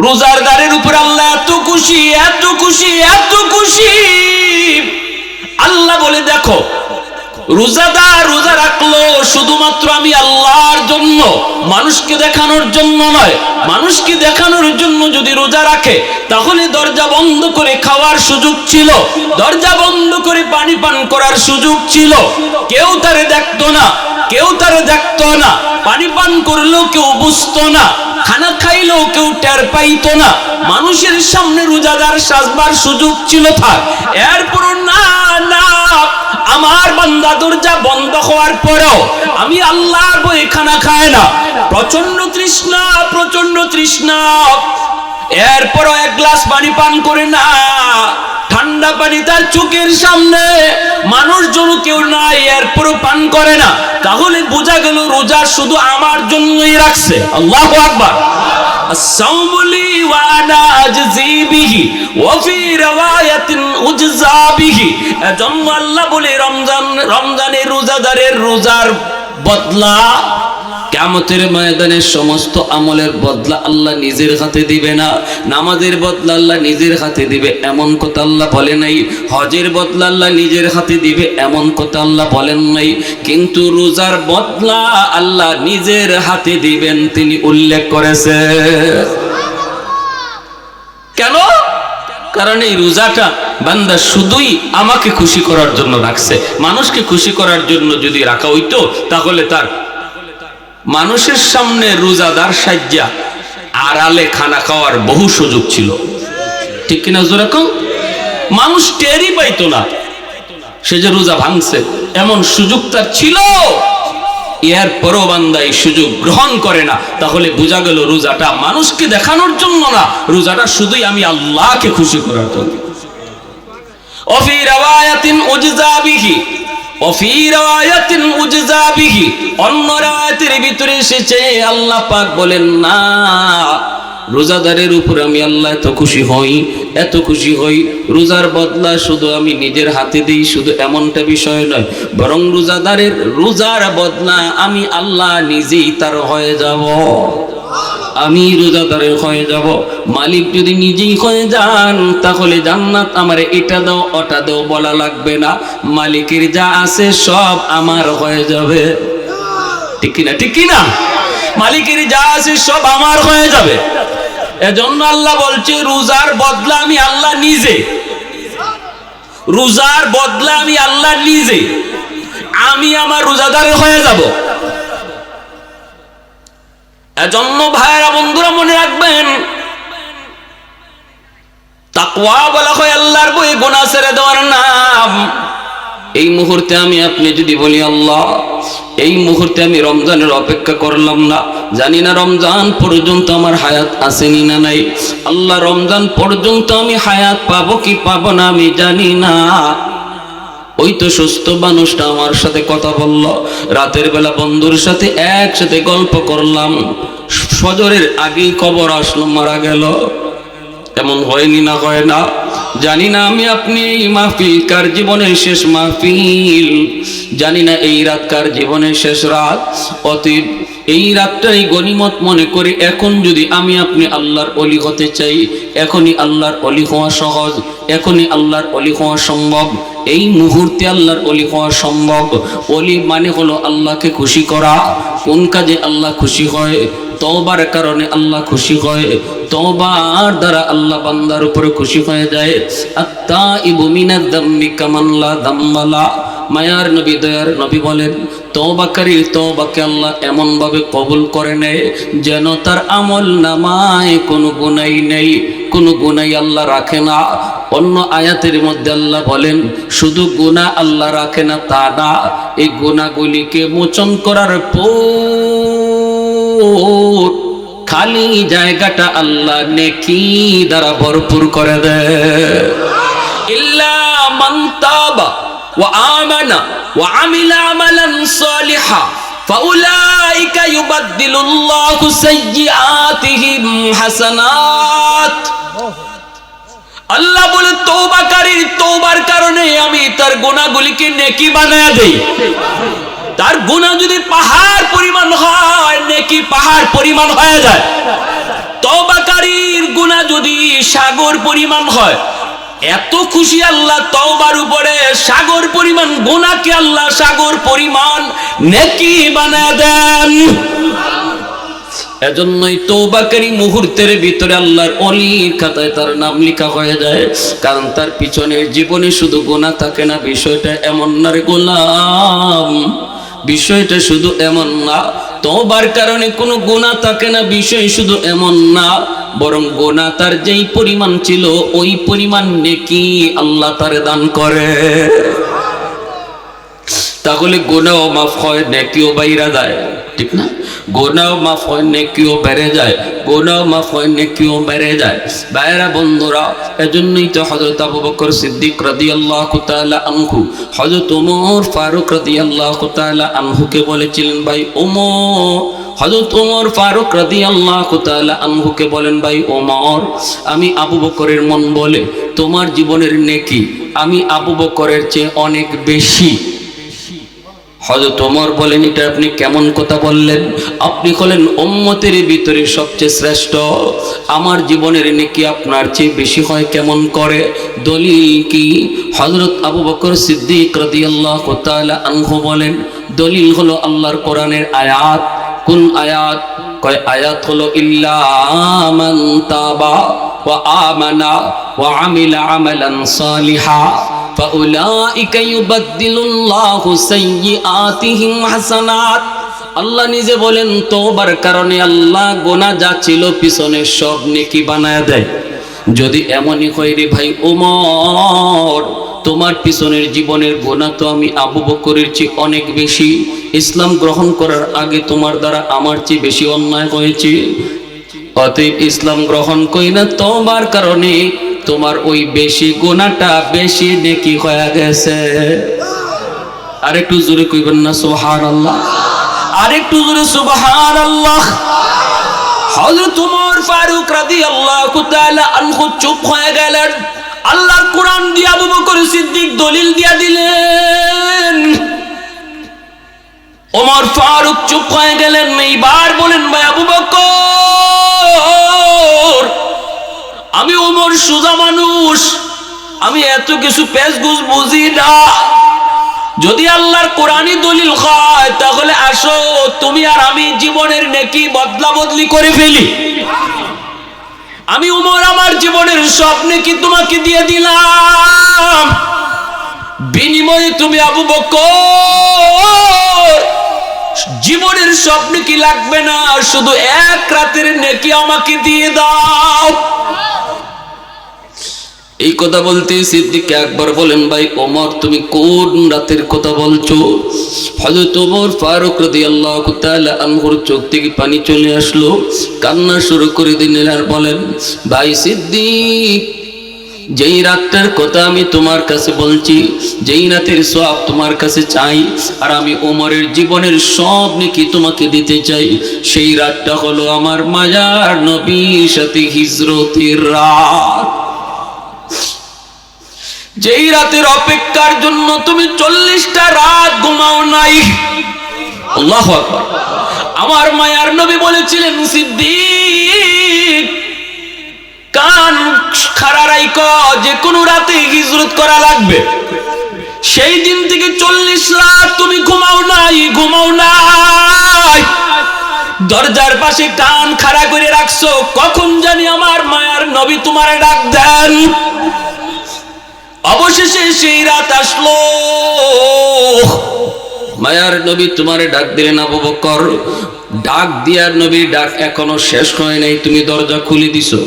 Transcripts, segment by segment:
রোজাদারের উপর আল্লাহ এত খুশি, এত খুশি, এত খুশি। আল্লাহ বলে দেখো, রোজাদার রোজা রাখলো শুধুমাত্র আমি আল্লাহর জন্য, মানুষকে দেখানোর জন্য নয়। মানুষকে দেখানোর জন্য যদি রোজা রাখে তাহলে দরজা বন্ধ করে খাওয়ার সুযোগ ছিল, দরজা বন্ধ করে পানি পান করার সুযোগ ছিল। কেউ তারে দেখতো না, কেউ তারে দেখতো না। পানি পান করলেও কেউ বুঝতো না, খানা খাইলেও কেউ টের পাইতো না। মানুষের সামনে রোজাদার সাজবার সুযোগ ছিল থাক, এরপর না না, আমার বান্দা দরজা বন্ধ হওয়ার পরেও আমি আল্লাহর বই খানা খায় না। প্রচন্ড তৃষ্ণা, প্রচন্ড তৃষ্ণা, এরপরও এক গ্লাস পানি পান করে না। ঠান্ডা পানি তার চোখের সামনে, মানুষজন কেউ নাই, এরপরও পান করে না। তাহলে বোঝা গেল রোজা শুধু আমার জন্যই রাখছে। আল্লাহু আকবার। الصوم لي وانا اجزي به وفي روايه اجزى به। এজন্য আল্লাহ বলে রমজানের রোজাদারের রোজার বদলা, কিয়ামতের ময়দানে সমস্ত আমলের বদলা আল্লাহ নিজের হাতে দিবে না। নামাজের বদলা আল্লাহ নিজের হাতে দিবে এমন কথা আল্লাহ বলে নাই। হজের বদলা আল্লাহ নিজের হাতে দিবে এমন কথা আল্লাহ বলেন নাই। কিন্তু রোজার বদলা আল্লাহ নিজের হাতে দিবেন তিনি উল্লেখ করেছে। কেন? কারণ এই রোজাটা বান্দা শুধুই আমাকে খুশি করার জন্য রাখছে। মানুষকে খুশি করার জন্য যদি রাখা হইতো তাহলে তার মানুষের সামনে রোজাদার সাজ্জা আড়ালে খানা খাওয়ার বহু সুযোগ ছিল, ঠিক কিনা জোরে কও? মানুষ টেরই পাইতো না সে যে রোজা ভাঙছে, এমন সুযোগ তার ছিল। এরপরও বান্দা এই সুযোগ গ্রহণ করে না, তাহলে বোঝা গেল রোজাটা মানুষকে দেখানোর জন্য না, রোজাটা শুধুই আমি আল্লাহকে খুশি করার জন্য। ওফি রাওয়ায়াতিন উজজা বিহি, ওফি রাওয়ায়াতিন উজজা বিহি, অন্য রাওয়ায়াতের ভিতরে এসেছে আল্লাহ পাক বলেন না, রোজাদারের উপর আমি আল্লাহ এত খুশি হই, এত খুশি হই, রোজার বদলা শুধু আমি নিজের হাতে দিই, শুধু এমনটা বিষয় নয়, বরং রোজাদারের রোজার বদলা আমি আল্লাহ নিজেই তার হয়ে যাব। আমি রোজাদারের হয়ে যাব। মালিক যদি নিজেই হয়ে যান তাহলে জান্নাত আমারে এটা দাও ওটা দাও বলা লাগবে না, মালিকের যা আছে সব আমার হয়ে যাবে, ঠিক কিনা? ঠিক কিনা? মালিকের যা আছে সব আমার হয়ে যাবে। এজন্য আল্লাহ বলছে রোজার বদলা আমি আল্লাহ নিজে, রোজার বদলা আমি আল্লাহ নিজে, আমি আমার রোজাদারের হয়ে যাব। এজন্য ভাইরা বন্ধুরা মনে রাখবেন, তাকওয়া বলা হয় আল্লাহর ভয়ে গুনাহ ছেড়ে দেওয়ার নাম। এই মুহূর্তে আমি আপনি যদি বলি আল্লাহ, এই মুহূর্তে আমি রমজানের অপেক্ষা করলাম না, জানি না রমজান পর্যন্ত আমার হায়াত আসেনি না নাই, আল্লাহ রমজান পর্যন্ত আমি হায়াত পাবো কি পাবো না আমি জানি না। ওই তো সুস্থ মানুষটা আমার সাথে কথা বলল, রাতের বেলা বন্ধুর সাথে একসাথে গল্প করলাম, ফজরের আগেই কবর আসলো, মারা গেল। এমন হয়নি না? হয় না? জানি না আমি আপনি এই মাহফিল কার জীবনের শেষ মাহফিল, জানি না এই রাত কার জীবনের শেষ রাত। অতএব এই রাতটাই গনিমত মনে করে এখন যদি আমি আপনি আল্লাহর ওলি হতে চাই, এখনই আল্লাহর ওলি হওয়া সহজ, এখনই আল্লাহর ওলি হওয়া সম্ভব, এই মুহূর্তে আল্লাহর ওলি হওয়া সম্ভব। ওলি মানে হলো আল্লাহকে খুশি করা। কোন কাজে আল্লাহ খুশি হয়? তওবার কারণে আল্লাহ খুশি হয়, তওবার দ্বারা আল্লাহ বান্দার উপরে খুশি হয়ে যায়। আত্তাইবু মিনাজ যামবি কামান লা যামবা লা। মায়ার নবী দয়ার নবী বলেন, তওবাকারীর তওবাকে আল্লাহ এমন ভাবে কবুল করে নেয় যেন তার আমল নামায় কোনো গুনাহ নেই, কোনো গুনাহ আল্লাহ রাখে না। অন্য আয়াতের মধ্যে আল্লাহ বলেন শুধু গুনাহ আল্লাহ রাখে না তা না, এই গুনাহগুলিকে মোচন করার পর খালি জায়গাটা আল্লাহ নেকি দ্বারা ভরপুর করে দেয়। ইল্লা মান তাবা ওয়া আমানা ওয়া আমিলা আমালান সালিহা ফাউলাইকা ইউবাদদিলুল্লাহু সাইয়্যাতিহিম হাসানাত। আল্লাহ বলে তওবাকারীর তওবার কারণে আমি তার গুনাহগুলিকে নেকি বানায়া দেই। তার গুনাহ যদি পাহাড় পরিমাণ হয়, নেকি পাহাড় পরিমাণ হয়ে যায়। তওবাকারীর সাগর পরিমাণ হয়। এত খুশি আল্লাহ তওবার উপরে, সাগর পরিমাণ গুনাহকে আল্লাহ সাগর পরিমাণ নেকি বানায় দেন। এজন্যই তওবাকারী মুহূর্তের ভিতরে আল্লাহর ওলির খাতায় তার নাম লেখা হয়ে যায়, কারণ তার পিছনের জীবনে শুধু গুনাহ থাকে না। বিষয়টা এমন না রে গোলাম, বিষয়টা শুধু এমন না। তওবার কারণে কোনো গুনাহ থাকে না, বিষয় শুধু এমন না, বরং গুনাহ তার যেই পরিমাণ ছিল ওই পরিমাণ নেকি আল্লাহ তারে দান করে। তাহলে গুনাহও মাফ হয়, নেকিও বাইরা যায়, ঠিক না? গুনাহও মাফ হয়, নেকিও বেড়ে যায়, গুনাহও মাফ হয়, নেকিও বেড়ে যায়। ভাইরা বন্ধুরা, এজন্যই তো হযরত আবু বকর সিদ্দিক রাদিয়াল্লাহু তাআলা আনহু হযরত ওমর ফারুক রাদিয়াল্লাহু তাআলা আনহুকে বলেছিলেন, ভাই ওমর, হযরত ওমর ফারুক রাদিয়াল্লাহু তাআলা আনহুকে বলেন, ভাই ওমর, আমি আবু বকরের মন বলে তোমার জীবনের নেকি আমি আবু বকরের চেয়ে অনেক বেশি। হযরত ওমর বলেন, এটা আপনি কেমন কথা বললেন? আপনি হলেন উম্মতের ভিতরে সবচেয়ে শ্রেষ্ঠ, আমার জীবনের নেকি আপনার চেয়ে বেশি হয় কেমন করে? দলিল কি? হযরত আবু বকর সিদ্দিক রাদিয়াল্লাহু তাআলা আনহু বলেন, দলিল হলো আল্লাহর কোরআনের আয়াত। কোন আয়াত? কয় আয়াত হলো ইল্লা মান তাবা ওয়া আমানা ওয়া আমিলা আমালান সালিহা ফাউলাইকা ইউবাদদিলুল্লাহু সাইয়্যাতিহিম হাসানাত। আল্লাহ নিজে বলেন তওবার কারণে আল্লাহ গুনাহ যা ছিল পিছনে সব নেকি বানায় দেয়। যদি এমনই হয় রে ভাই ওমর, তোমার পিছনের জীবনের গুনাহ তো আমি আবু বকরের চেয়ে অনেক বেশি। ইসলাম গ্রহণ করার আগে তোমার দ্বারা আমার চেয়ে বেশি অন্যায় হয়েছে, অতএব ইসলাম গ্রহণ করি না তোমার কারণে তোমার ওই বেশি গুনাহটা বেশি নেকি হয়ে গেছে। আরেকটু জোরে কইবেন না সুবহানাল্লাহ? আরেকটু জোরে সুবহানাল্লাহ। হযরত ওমর ফারুক রাদিয়াল্লাহু তাআলা আনহু চুপ হয়ে গেলেন। আল্লাহর কোরআন দিয়ে আবু বকর সিদ্দিক দলিল দিয়া দিলেন। ওমর ফারুক চুপ হয়ে গেলেন। এইবার বলেন, ভাই আবু বকর, আমি ওমর সোজা মানুষ, আমি এত কিছু পেশগুজ বুঝি না। যদি আল্লাহর কোরআনই দলিল হয় তাহলে আসো তুমি আর আমি জীবনের নেকি বদলা বদলি করে ফেলি। আমি ওমর আমার জীবনের সব নেকি তোমাকে দিয়ে দিলাম, বিনিময়ে তুমি আবু বকর জীবনের সব নেকি লাগবে না, শুধু এক রাতের নেকি আমাকে দিয়ে দাও। এই কথা বলতে সিদ্দিক একবার বলেন, ভাই ওমর তুমি কোন রাতের কথা বলছো? হযরত ওমর ফারুক রাদিয়াল্লাহু তাআলা আনহুর চোখ থেকে পানি চলে আসলো, কান্না শুরু করে দিলেন আর বলেন, ভাই সিদ্দিক, যেই রাতটার কথা আমি তোমার কাছে বলছি, যেই রাতের সওয়াব তোমার কাছে চাই, আর আমি ওমরের জীবনের সব নেকি তোমাকে দিতে চাই, সেই রাতটা হলো আমার মায়ার নবীর সাথে হিজরতের রাত। যেই রাতের অপেক্ষার জন্য তুমি 40টা রাত ঘুমাও নাই। আল্লাহু আকবার। আমার মায়ার নবী বলেছিলেন, সিদ্দিক কান খাড়া রাইখো, যে কোনো রাতে হিজরত করা লাগবে। সেই দিন থেকে 40 রাত তুমি ঘুমাও নাই, ঘুমাও নাই, দরজার পাশে কান খাড়া করে রাখছো, কখন জানি আমার মায়ার নবী তোমারে ডাক দেন। অবশেষে সেই রাত আসলো, মায়ার নবী তোমারে ডাক দিলেন, আবু বকর। ডাক দিয়ার নবীর ডাক এখনো শেষ হয় নাই, তুমি দরজা খুলে দিছো।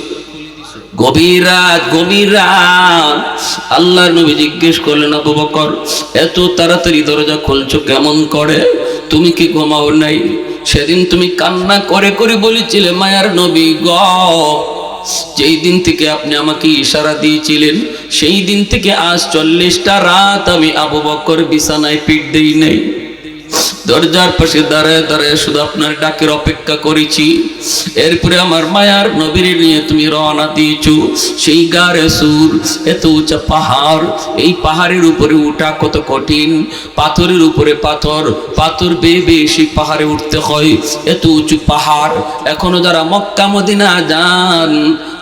গভীর রাত, গভীর রাত। আল্লাহর নবী জিজ্ঞেস করলেন, আবু বকর এত তাড়াতাড়ি দরজা খুলছো কেমন করে? তুমি কি ঘুমাও নাই? সেদিন তুমি কান্না করে করে বলেছিলে, মায়ার নবী গ, যেই দিন থেকে আপনি আমাকে ইশারা দিয়েছিলেন সেই দিন থেকে আজ 40টা রাত আমি আবু বকর বিছানায় পিঠ দেই নাই, দরজার পাশে দাঁড়ায় দাঁড়ায় শুধু আপনার ডাকের অপেক্ষা করেছি। এরপরে আমার মায়ার নবীর নিয়ে তুমি রওনা দিয়েছো সেই গারে সুর, এত উঁচা পাহাড়, এই পাহাড়ের উপরে উঠা কত কঠিন, পাথরের উপরে পাথর, পাথর বেয়ে বেয়ে সেই পাহাড়ে উঠতে হয়, এত উঁচু পাহাড়। এখনো যারা মক্কা মদিনা যান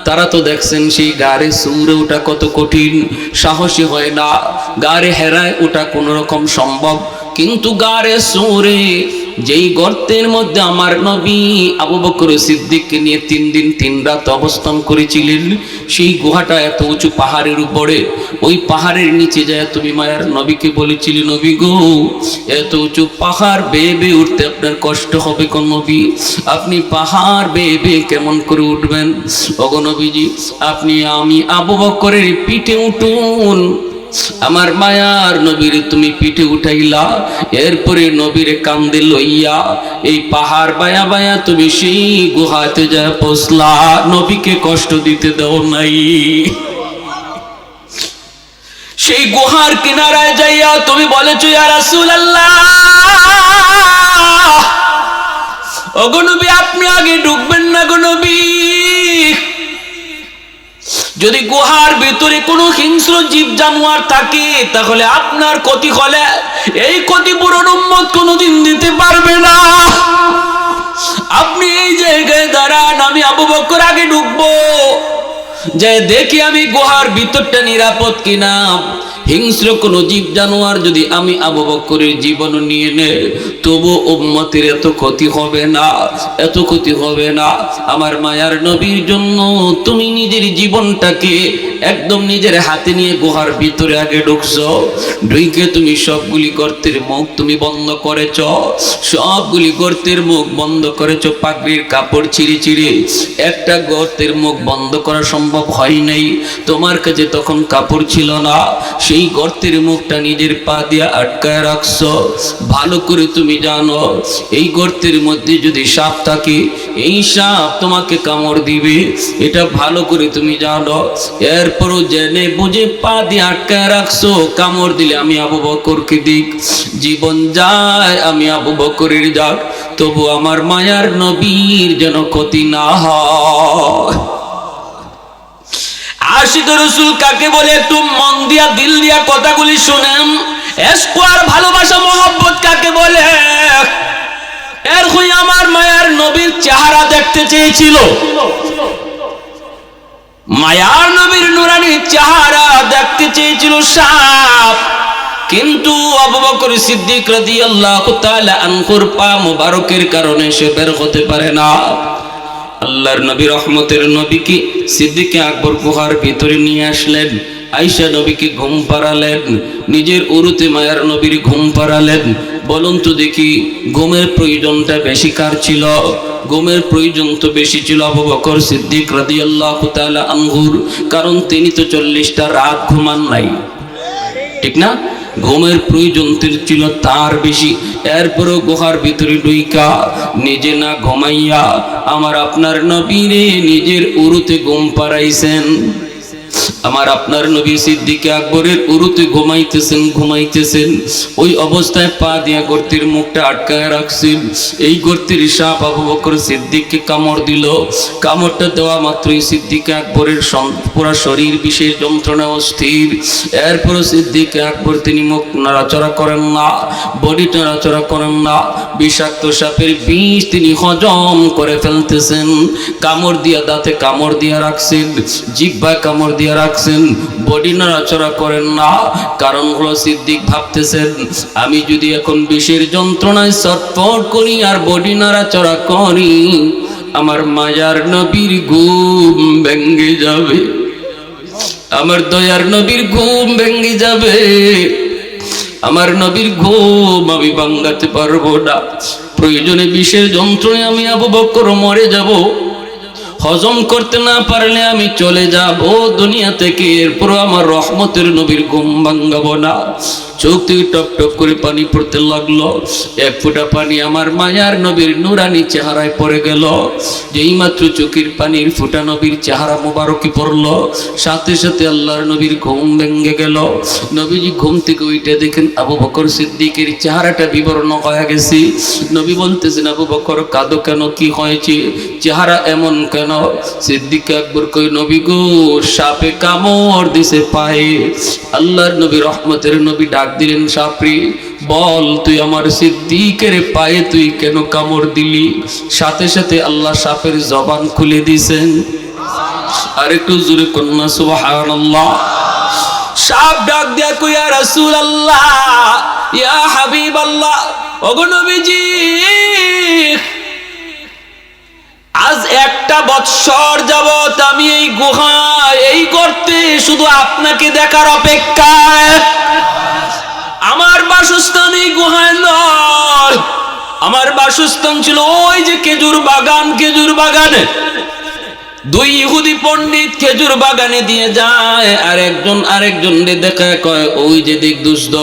তারা তো দেখছেন সেই গাড়ে সুরে ওটা কত কঠিন, সাহসী হয় না। গাড়ে হেরায় ওটা কোন রকম সম্ভব, কিন্তু গাড়ে সুরে যেই গর্তের মধ্যে আমার নবী আবু বকর সিদ্দিককে নিয়ে 3 দিন 3 রাত অবস্থান করেছিলেন, সেই গুহাটা এত উঁচু পাহাড়ের উপরে। ওই পাহাড়ের নিচে যায় তুমি মায়ার নবীকে বলেছিলে, নবী গো এত উঁচু পাহাড় বেয়ে বেয়ে উঠতে আপনার কষ্ট হবে কোন নবী? আপনি পাহাড় বেয়ে বেয়ে কেমন করে উঠবেন? ওগো নবীজি, আপনি আমি আবু বকরের পিঠে উঠুন। আমার মায়ার নবীর তুমি পিঠে উঠাইলা, এরপরে নবীর কান্দে লইয়া এই পাহাড় বায়া বায়া তুমি সেই গুহাতে যা পৌঁছলা, নবীকে কষ্ট দিতে দাও নাই। সেই গুহার কিনারায় যাইয়া তুমি বলেছো, ইয়া রাসূলুল্লাহ, ওগো নবী আপনি আগে ঢুকবেন না গো নবী, যদি গুহার ভিতরে কোনো হিংস্র জীব জানোয়ার থাকে তাহলে আপনার ক্ষতি হলে এই ক্ষতিপূরণ উম্মত কোনোদিন দিতে পারবে না। আপনি এই জায়গায় দাঁড়ান, আমি আবু বকর আগে ঢুকবো, যে দেখি আমি গুহার ভিতরটা নিরাপদ কিনা। হিংস্র কোনো জীব জানোয়ার যদি আমি আবু বকরের জীবন নিয়ে নেয়, তবু উম্মতের এত ক্ষতি হবে না, এত ক্ষতি হবে না। আমার মায়ার নবীর জন্য তুমি নিজের জীবনটাকে একদম নিজের হাতে নিয়ে গুহার ভিতরে আগে ঢুকছো, ঢুকে তুমি সবগুলি গর্তের মুখ তুমি বন্ধ করেছ, সবগুলি গর্তের মুখ বন্ধ করেছ, পাগড়ির কাপড় ছিঁড়ে ছিঁড়ে। একটা গর্তের মুখ বন্ধ করা সম্ভব হয় নাই, তোমার কাছে তখন কাপড় ছিল না, সেই গর্তের মুখটা নিজের পা দিয়ে আটকায় রাখছো। ভালো করে তুমি জানো এই গর্তের মধ্যে যদি সাপ থাকে, এই সাপ তোমাকে কামড় দিবে, এটা ভালো করে তুমি জানো। এরপরও জেনে বুঝে পা দিয়ে আটকায় রাখছো, কামড় দিলে আমি আবু বকরকে দিক, জীবন যায় আমি আবু বকরের যাক, তবু আমার মায়ার নবীর যেন ক্ষতি না হয়। আশিক রাসূল কাকে বলে একটু মন দিয়া দিল দিয়া কথাগুলি শুনেন। ইশক আর ভালোবাসা মহব্বত কাকে বলে? এর হই আমার মায়ার নবীর চেহারা দেখতে চেয়েছিল, মায়ার নবীর নুরানি চেহারা দেখতে চেয়েছিল সাপ, কিন্তু আবু বকর সিদ্দিক রাদিয়াল্লাহু তাআলা আনহুর পা মুবারকের কারণে সে বের হতে পারে না। আল্লাহর নবী রহমতের নবীকে সিদ্দিক আকবর গুহার ভিতরে নিয়ে আসলেন, আয়েশা নবীকে ঘুম পাড়ালেন, নিজের উরুতে মায়ার নবীর ঘুম পাড়ালেন। বলুন তো দেখি ঘুমের প্রয়োজনটা বেশি কার ছিল? ঘুমের প্রয়োজন তো বেশি ছিল আবু বকর সিদ্দিক রাদিয়াল্লাহু তাআলা আনহুর, কারণ তিনি তো 40টা রাত ঘুমান নাই, ঠিক না? ঘুমের প্রয়োজন ছিল তার বেশি। এরপরও গুহার ভিতরে ঢুইকা নিজে না ঘুমাইয়া আমার আপনার নবীরে নিজের উরুতে ঘুম পাড়াইছেন। আমার আপনার নবী সিদ্দিক আকবরের উরুতে ঘুমাইতেছেন। ওই অবস্থায় পা দিয়া গর্তের মুখটা আটকায় রাখছেন। এই গর্তের সাপ আবু বকর সিদ্দিককে কামড় দিল। কামড়টা দেওয়া মাত্রই সিদ্দিক আকবরের পুরা শরীর বিশেষ যন্ত্রণা অস্থির। এরপর সিদ্দিক আকবর তিনি মুখ নাড়াচড়া করেন না, বডি নাড়াচড়া করেন না। বিষাক্ত সাপের বিষ তিনি হজম করে ফেলতেছেন। কামড় দিয়া দাঁতে কামড় দিয়া রাখছেন, জিহ্বায় কামড় দিয়া রাখছেন, বডি নাড়াচড়া করেন না। কারণ হলো সিদ্দিক ভাবতেছেন আমি যদি এখন বিষের যন্ত্রণায় ছটফট করি আর বডি নাড়াচড়া করি, আমার মায়ার নবীর ঘুম ভেঙে যাবে, আমার দয়ার নবীর ঘুম ভেঙে যাবে, আমার নবীর ঘুম আমি ভাঙাতে পারবো না। প্রয়োজনে বিষের যন্ত্রণায় আমি আবু বকর মরে যাব, হজম করতে না পারলে আমি চলে যাব দুনিয়া থেকে। এরপর আমার রহমতের নবীর ঘুম ভাঙাবো না। চোখ থেকে টপ টপ করে পানি পড়তে লাগলো। এক ফোঁটা পানি আমার মায়ার নবীর নুরানি চেহারায় পড়ে গেল। যেই মাত্র চোখের পানির ফোঁটা নবীর চেহারা মোবারকে পড়লো, সাথে সাথে আল্লাহর নবীর ঘুম ভেঙে গেল। নবীজি ঘুম থেকে উঠে দেখেন আবু বকর সিদ্দিকের চেহারাটা বিবর্ণ হয়ে গেছে। নবী বলতেছেন আবু বকর কাঁদো কেন, কি হয়েছে, চেহারা এমন কেন? সিদ্দিক আকবর কই নবী গো সাপে কামড় দিছে পায়ে। আল্লাহর নবী রহমতের নবী ডাক দিলেন সাপরে, বল তুই আমার সিদ্দিকের পায়ে তুই কেন কামড় দিলি? সাথে সাথে আল্লাহ সাপের জবান খুলে দিয়েছেন। আর একটু জোরে কন্যা সুবহানাল্লাহ। সাপ ডাক দিয়া কই ইয়া রাসূলুল্লাহ, ইয়া হাবিবাল্লাহ, ওগো নবীজি, আজ একটা বৎসর যাবত আমি এই গুহায় এই গর্তে শুধু আপনাকে দেখার অপেক্ষায়। আমার বাসস্থান এই গুহায় নয়, আমার বাসস্থান ছিল ওই যে খেজুর বাগান। খেজুর বাগানে দুই ইহুদি পণ্ডিত খেজুর বাগানে দিয়ে যায়, আর একজন আরেকজন দেখা কয়, ওই যে দেখ দুষ্ট,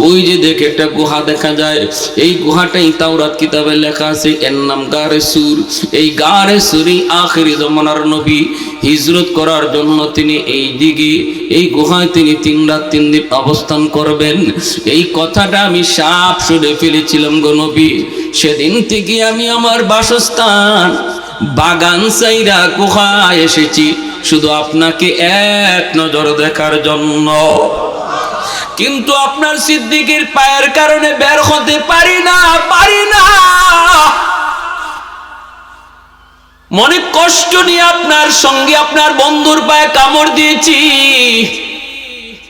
ওই যে দেখ একটা গুহা দেখা যায়, এই গুহাটাই তাওরাত কিতাবে লেখা আছে, এর নাম গারে সুর। এই গারে সুরি আখিরি জমানার নবী হিজরত করার জন্য তিনি এই দিকে এই গুহায় তিনি 3 রাত 3 দিন অবস্থান করবেন। এই কথাটা আমি সাপ শুনে ফেলেছিলাম গো নবী। সেদিন থেকে আমি আমার বাসস্থান বাগান সাইরা গুহায় এসেছি শুধু আপনাকে এক নজর দেখার জন্য। কিন্তু আপনার সিদ্দিকের পায়ের কারণে বের হতে পারি না। মনে কষ্ট নিয়ে আপনার সঙ্গে আপনার বন্ধুর পায়ে কামড় দিয়েছি।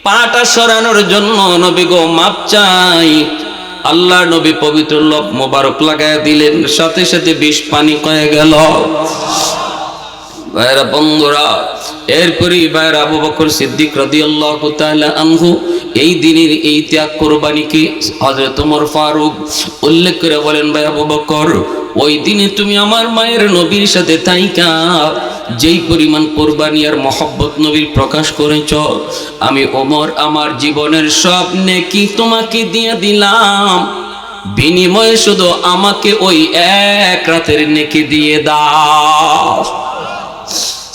পাটা সরানোর জন্য নবী গো মাপ চাই। আল্লাহ নবী পবিত্র লোক মোবারক লাগায় দিলেন, সাথে সাথে বিষ পানি হয়ে গেল। ভাইরা বন্ধুরা, এরপরই ভাইরা আবু বকর সিদ্দিক রাদিয়াল্লাহু তাআলা আনহু এই দিনের এই ত্যাগ কোরবানিকে হযরত ওমর ফারুক উল্লেখ করে বলেন, ভাই আবু বকর, ওই দিনে তুমি আমার মায়ের নবীর সাথে থাইকা যেই পরিমাণ কোরবানি আর মহব্বত নবীর প্রকাশ করেছ, আমি ওমর আমার জীবনের সব নেকি তোমাকে দিয়ে দিলাম, বিনিময়ে শুধু আমাকে ওই এক রাতের নেকি দিয়ে দাও।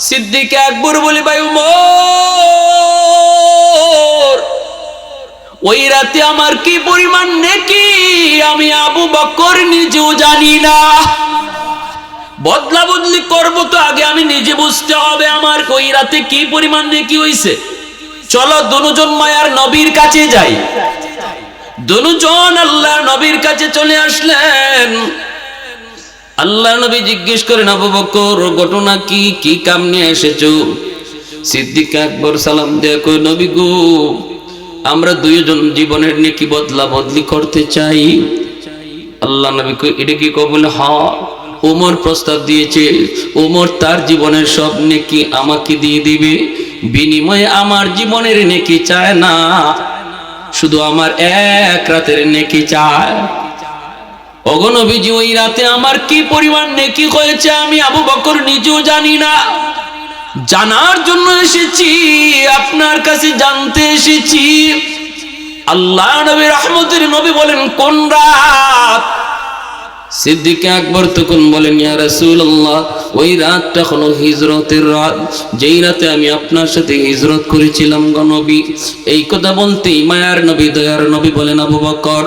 সিদ্দিক আকবর বলি, ভাই ওমর, ওই রাতে আমার কি পরিমাণ নেকি আমি আবু বকর নিজেও জানি না। বদলা বদলি করবো তো আগে আমি নিজে বুঝতে হবে আমার ওই রাতে কি পরিমাণ নেকি হইছে। চলো দুজন মায়ার নবীর কাছে যাই। দুজন আল্লাহ নবীর কাছে চলে আসলেন। আল্লাহ নবী জিজ্ঞেস করেন, আবু বকর ঘটনা কি, কি কাম নিয়ে এসেছো? সিদ্দিক আকবর সালাম দিয়ে কই, নবী গো, আমরা দুইজন জীবনের নেকি বদলা বদলি করতে চাই। আল্লাহ নবী কই, এটা কি কবুল? হ্যাঁ। ওমর প্রস্তাব দিয়েছে, ওমর তার জীবনের সব নেকি আমাকে দিয়ে দিবে, বিনিময়ে আমার জীবনের নেকি চায় না, শুধু আমার এক রাতের নেকি চায়। ওগো নবীজি, ওই রাতে আমার কি পরিমাণ নেকি হয়েছে আমি আবু বকর নিজেও জানি না। জানার জন্য এসেছি, আপনার কাছে জানতে এসেছি। আল্লাহ নবী রহমতের নবী বলেন, কোন রাত? সিদ্দিক আকবর তখন বলেন, ইয়া রাসূলুল্লাহ, ওই রাতটা হলো হিজরতের রাত, যেই রাতে আমি আপনার সাথে হিজরত করেছিলাম গো নবী। এই কথা বলতেই মায়ার নবী দয়ার নবী বলেন, আবু বকর,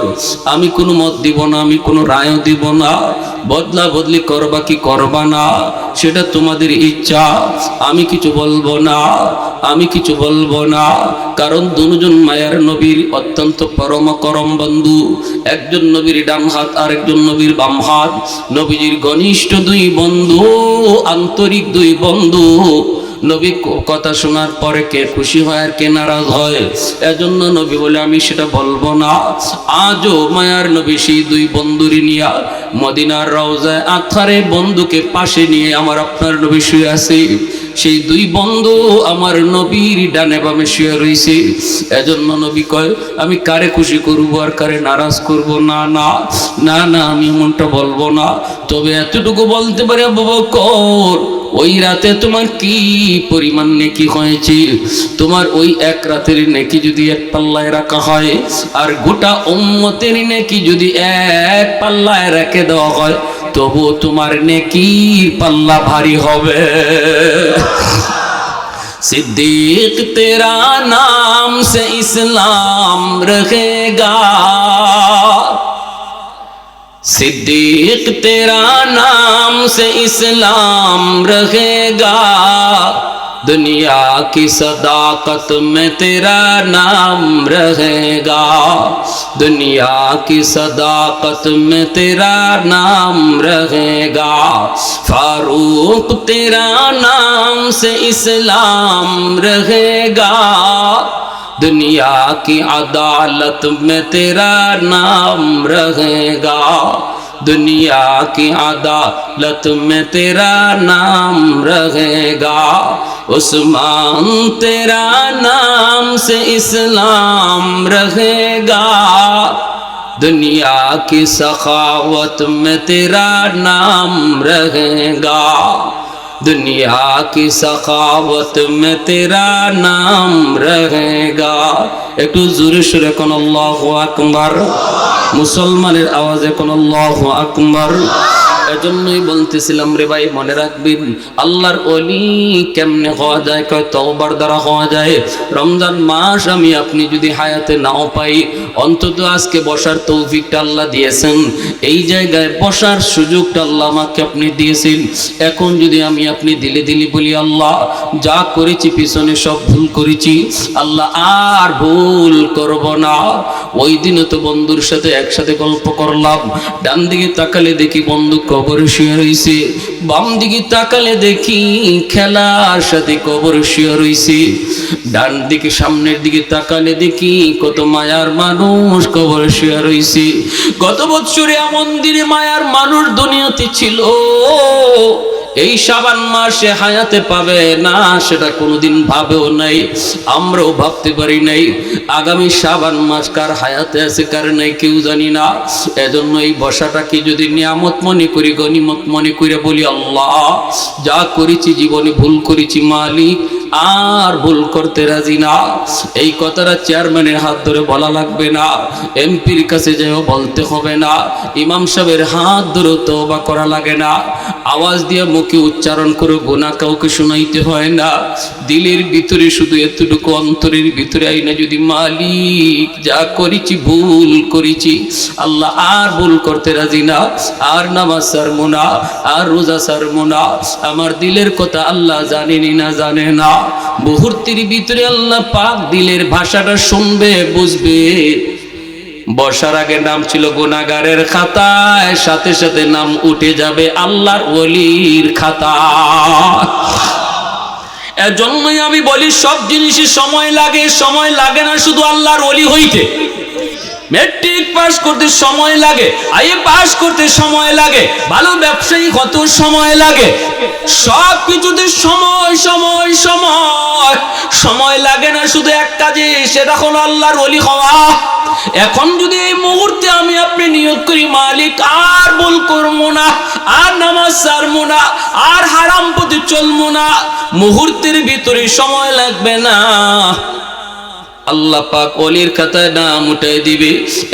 আমি কোনো মত দিব না, আমি কোনো রায়ও দিব না, বদলা বদলি করবা কি করবা না সেটা তোমাদের ইচ্ছা, আমি কিছু বলবো না, আমি কিছু বলবো না। কারণ দুজন মায়ার নবীর অত্যন্ত পরম করম বন্ধু, একজন নবীর ডান হাত আর একজন নবীর বাম হাত, নবীজির ঘনিষ্ঠ দুই বন্ধু, আন্তরিক দুই বন্ধু। নবী কথা শোনার পরে কে খুশি হয় আর কে নারাজ হয়, এজন্য নবী বলে আমি সেটা বলবো না। আজও মায়ার নবী সেই দুই বন্ধুরি নিয়া মদিনার রওজায় আথারে বন্ধুকে পাশে নিয়ে আমার আপনার নবী শুয়ে আছে। সেই দুই বন্ধু আমার নবীর ডানে বামে শুয়ে রয়েছে। এজন্য নবী কয়, আমি কারে খুশি করবো আর কারে নারাজ করবো না, না না না, আমি এমনটা বলবো না। তবে এতটুকু বলতে পারি, আবু বকর, ওই রাতে তোমার কি পরিমাণ নেকি হয়েছে, তোমার ওই এক রাতের নেকি যদি এক পাল্লায় রাখা হয়, আর গোটা উম্মতের নেকি যদি এক পাল্লায় রেখে দেওয়া হয়, তবু তোমার নেকির পাল্লা ভারী হবে। सिद्दीक तेरा नाम से इस्लाम रहेगा, सिद्दीक तेरा नाम से इस्लाम रहेगा, दुनिया की सदाकत में तेरा नाम रहेगा, दुनिया की सदाकत में तेरा नाम रहेगा, फारूक तेरा नाम से इस्लाम रहेगा, दुनिया की अदालत में तेरा नाम रहेगा, दुनिया की अदालत में तेरा नाम रहेगा, उस्मान तेरा नाम से इस्लाम रहेगा, दुनिया की सखावत में तेरा नाम रहेगा, दुनिया की सखावत में तेरा नाम रहेगा। একটু জোরে সুরে কোন আল্লাহু আকবার, মুসলমানের আওয়াজে কোন আল্লাহু আকবার। এজন্যই বলতেছিলাম রে ভাই, মনে রাখবেন আল্লাহর ওলি কেমনে হওয়া যায়, কয় তওবার দ্বারা হওয়া যায়। রমজান মাস আমি আপনি যদি হায়াতে নাও পাই, অন্তত আজকে বসার তৌফিকটা আল্লাহ দিয়েছেন, এই জায়গায় বসার সুযোগটা আল্লাহ আমাকে আপনি দিয়েছেন। এখন যদি আমি আপনি দিলে দিলি বলি আল্লাহ যা করেছি পিছনে সব ভুল করেছি, আল্লাহ আর ভুল করব না। ওই দিনও তো বন্ধুর সাথে একসাথে গল্প করলাম, ডান দিকে তাকালে দেখি বন্ধু কবরে শুয়ে রইছে, বাম দিকে তাকালে দেখি খেলার সাথে কবরে শুয়ে রইছে, ডান দিকে সামনের দিকে তাকালে দেখি কত মায়ার মানুষ কবরে শুয়ে রইছে। গত বছরে এমন দিনে মায়ার মানুষ দুনিয়াতে ছিল, এই শাবান মাসে হায়াতে পাবে না সেটা কোনোদিন ভাবেও নাই, আমরাও ভাবতে পারি নাই। আগামী শাবান মাস কার হায়াতে আছে কার নাই কেউ জানি না। এজন্য এই বসাটাকে যদি নিয়ামত মনে করি, গনিমত মনে করে বলি আল্লাহ যা করেছি জীবনে ভুল করেছি মালিক আর ভুল করতে রাজি না। এই কথাটা চেয়ারম্যানের হাত ধরে বলা লাগবে না, এমপির কাছে যেও বলতে হবে না, ইমাম সাহেবের হাত ধরে তওবা করা লাগে না, আওয়াজ দিয়ে মুখে উচ্চারণ করে গুনাহ কাউকে শোনাইতে হয় না। দিলের ভিতরে শুধু এতটুকু, অন্তরের ভিতরে আইনা যদি মালিক যা করেছি ভুল করেছি আল্লাহ আর ভুল করতে রাজি না, আর নামাজ ছাড়বো না, আর রোজা ছাড়বো না। আমার দিলের কথা আল্লাহ জানেনি না জানে না, মুহূর্তের ভিতরে আল্লাহ পাক দিলের ভাষাটা শুনবে বুঝবে। বসার আগে নাম ছিল গুনাহগারের খাতায়, সাথে সাথে নাম উঠে যাবে আল্লাহর ওলির খাতায়। এজন্যই আমি বলি সব জিনিসই সময় লাগে, সময় লাগে না শুধু আল্লাহর ওলি হইতে। মেট্রিক পাস করতে সময় লাগে, আইএ পাস করতে সময় লাগে, ভালো ব্যবসায়ী কত সময় লাগে, সব কিছুতে সময় সময় সময়। সময় লাগে না শুধু এক কাজে, সেটা হলো আল্লাহর ওলি হওয়া। এখন যদি এই মুহূর্তে আমি আপনি নিয়োগ করি মালিক আর ভুল করবো না, আর নামাজ ছাড়বো না, আর হারাম পথে চলবো না, মুহূর্তের ভিতরে সময় লাগবে না, আল্লাহ পাক ওলির খাতায় নাম উঠাই দিবে।